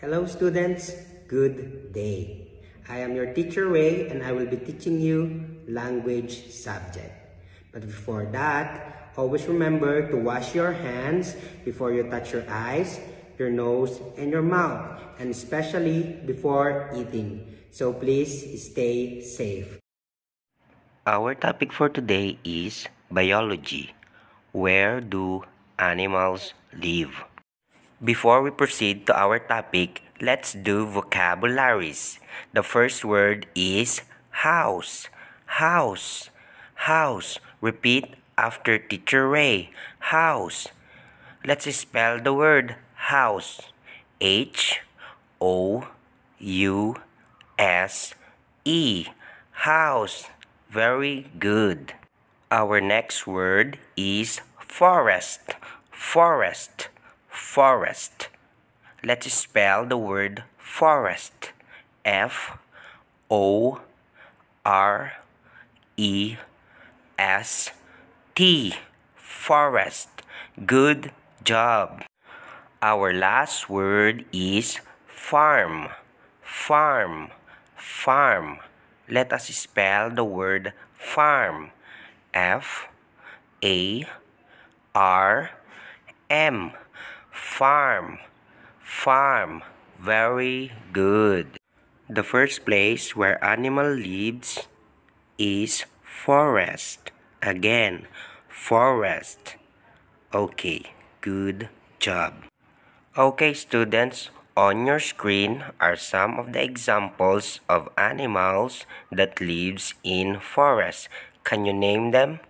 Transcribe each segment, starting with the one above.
Hello students, good day. I am your teacher Ray and I will be teaching you language subject. But before that, always remember to wash your hands before you touch your eyes, your nose, and your mouth, and especially before eating. So please stay safe. Our topic for today is biology. Where do animals live? Before we proceed to our topic, let's do vocabularies. The first word is house. House. House. Repeat after Teacher Ray. House. Let's spell the word house. H-O-U-S-E. House. Very good. Our next word is forest. Forest. Forest. Let's spell the word forest. F-O-R-E-S-T. Forest. Good job. Our last word is farm. Farm. Farm. Let us spell the word farm. F-A-R-M. Farm. Farm. Very good. The first place where animal lives is forest. Again, forest. Okay, good job. Okay, students, on your screen are some of the examples of animals that lives in forests. Can you name them?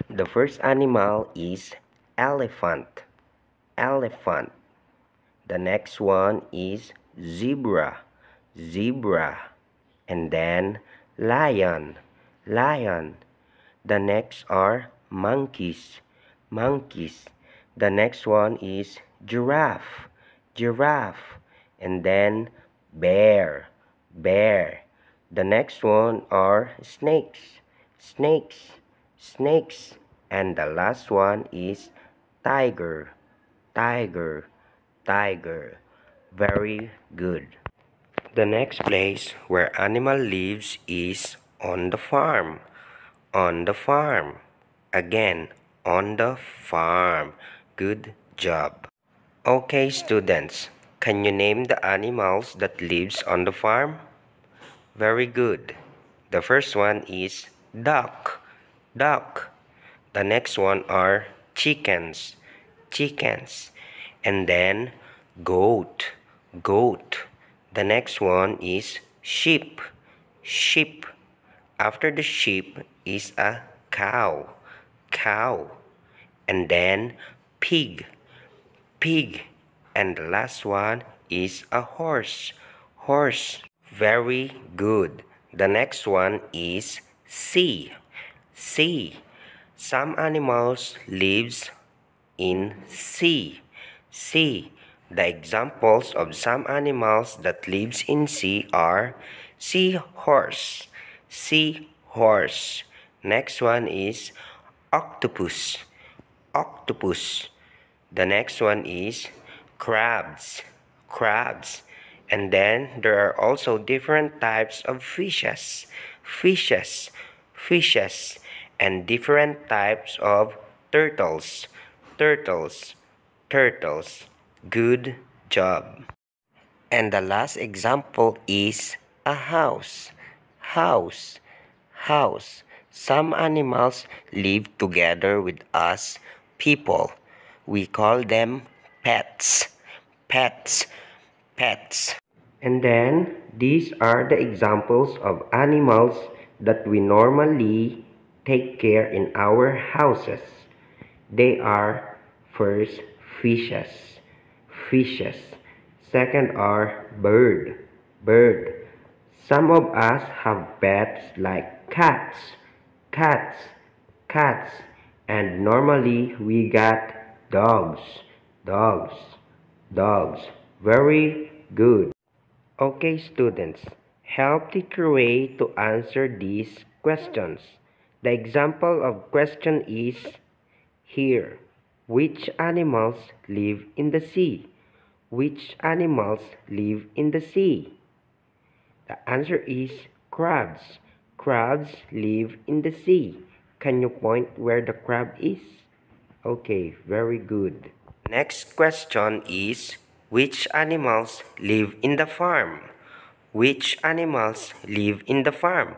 The first animal is elephant. Elephant. The next one is zebra. Zebra. And then lion. Lion. The next are monkeys. Monkeys. The next one is giraffe. Giraffe. And then bear. Bear. The next one are snakes. Snakes. Snakes. And the last one is tiger. Tiger. Tiger. Very good. The next place where animal lives is on the farm. On the farm. Again, on the farm. Good job. Okay, students, can you name the animals that lives on the farm? Very good. The first one is duck. Duck. The next one are chickens. Chickens. And then goat. Goat. The next one is sheep. Sheep. After the sheep is a cow. Cow. And then pig. Pig. And the last one is a horse. Horse. Very good. The next one is sea. Sea. Some animals lives in sea. Sea. The examples of some animals that lives in sea are seahorse. Seahorse. Next one is octopus. Octopus. The next one is crabs. Crabs. And then there are also different types of fishes. Fishes. Fishes. And different types of turtles. Turtles. Turtles. Good job. And the last example is a house. House. House. Some animals live together with us people. We call them pets. Pets. Pets. And then these are the examples of animals that we normally take care in our houses. They are first fishes. Fishes. Second are bird. Bird. Some of us have pets like cats. Cats. Cats. And normally we got dogs. Dogs. Dogs. Very good. Okay, students. Help Teacher Ray to answer these questions. The example of question is here. Which animals live in the sea? which animals live in the sea? The answer is crabs. Crabs live in the sea. Can you point where the crab is? Okay, very good. Next question is, which animals live in the farm? Which animals live in the farm?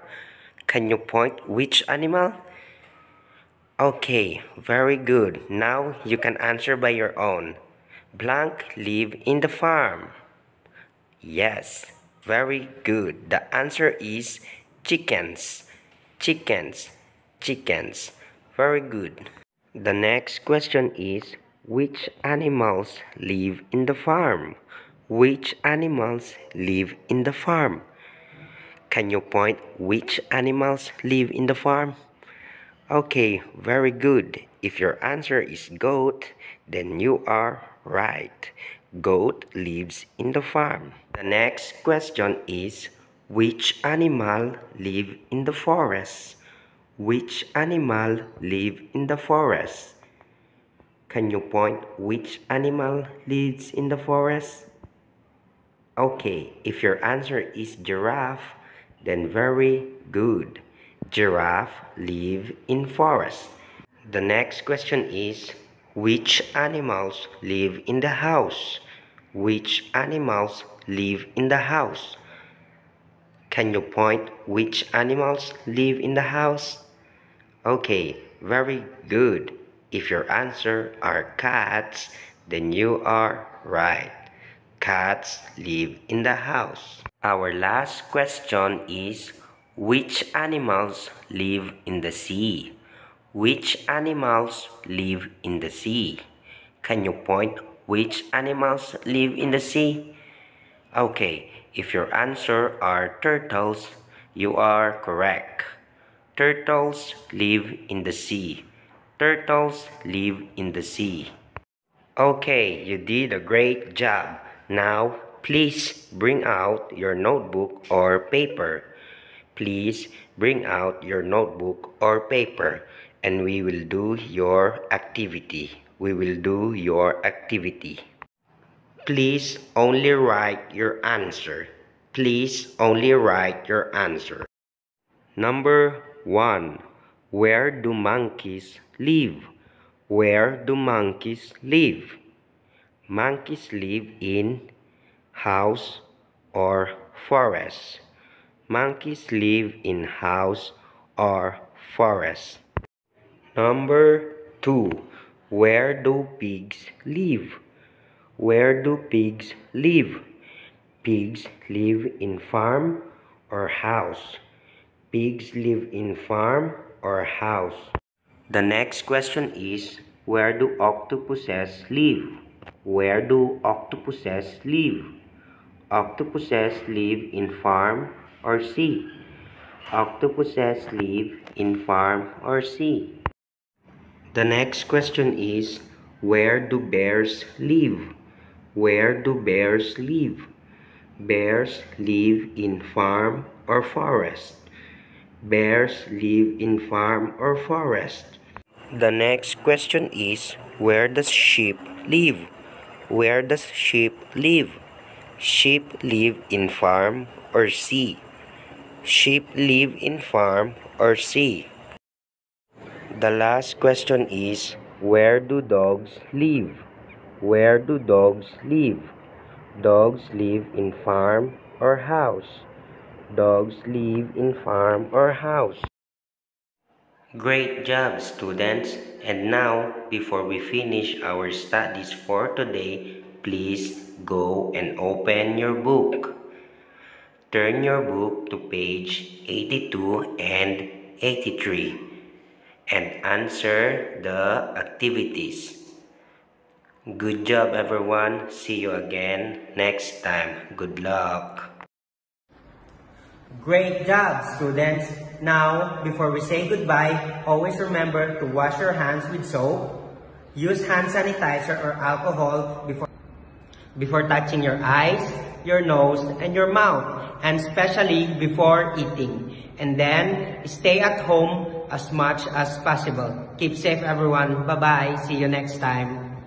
Can you point which animal? Okay, very good. Now you can answer by your own. Blank live in the farm. Yes, very good. The answer is chickens. Chickens. Chickens. Very good. The next question is, which animals live in the farm? Which animals live in the farm? Can you point which animals live in the farm? Okay, very good. If your answer is goat, then you are right. Goat lives in the farm. The next question is, which animal live in the forest? Which animal live in the forest? Can you point which animal lives in the forest? Okay, if your answer is giraffe, then very good. Giraffe live in forest. The next question is, which animals live in the house? Which animals live in the house? Can you point which animals live in the house? Okay, very good. If your answer are cats, then you are right. Cats live in the house. Our last question is, which animals live in the sea? Which animals live in the sea? Can you point which animals live in the sea? Okay, if your answer are turtles, you are correct. Turtles live in the sea. Turtles live in the sea. Okay, you did a great job. Now, please bring out your notebook or paper. Please bring out your notebook or paper, and we will do your activity. We will do your activity. Please only write your answer. Please only write your answer. Number 1. Where do monkeys live? Where do monkeys live? Monkeys live in house or forest. Monkeys live in house or forest. Number 2. Where do pigs live? Where do pigs live? Pigs live in farm or house. Pigs live in farm or house. The next question is, where do octopuses live? Where do octopuses live? Octopuses live in farm or sea. Octopuses live in farm or sea. The next question is, where do bears live? Where do bears live? Bears live in farm or forest. Bears live in farm or forest. The next question is, where does sheep live? Where does sheep live? Sheep live in farm or sea. Sheep live in farm or sea. The last question is, where do dogs live? Where do dogs live? Dogs live in farm or house. Dogs live in farm or house. Great job, students! And now, before we finish our studies for today, please go and open your book. Turn your book to page 82 and 83 and answer the activities. Good job, everyone. See you again next time. Good luck. Great job, students! Now, before we say goodbye, always remember to wash your hands with soap, use hand sanitizer or alcohol before touching your eyes, your nose, and your mouth, and especially before eating. And then, stay at home as much as possible. Keep safe, everyone. Bye-bye. See you next time.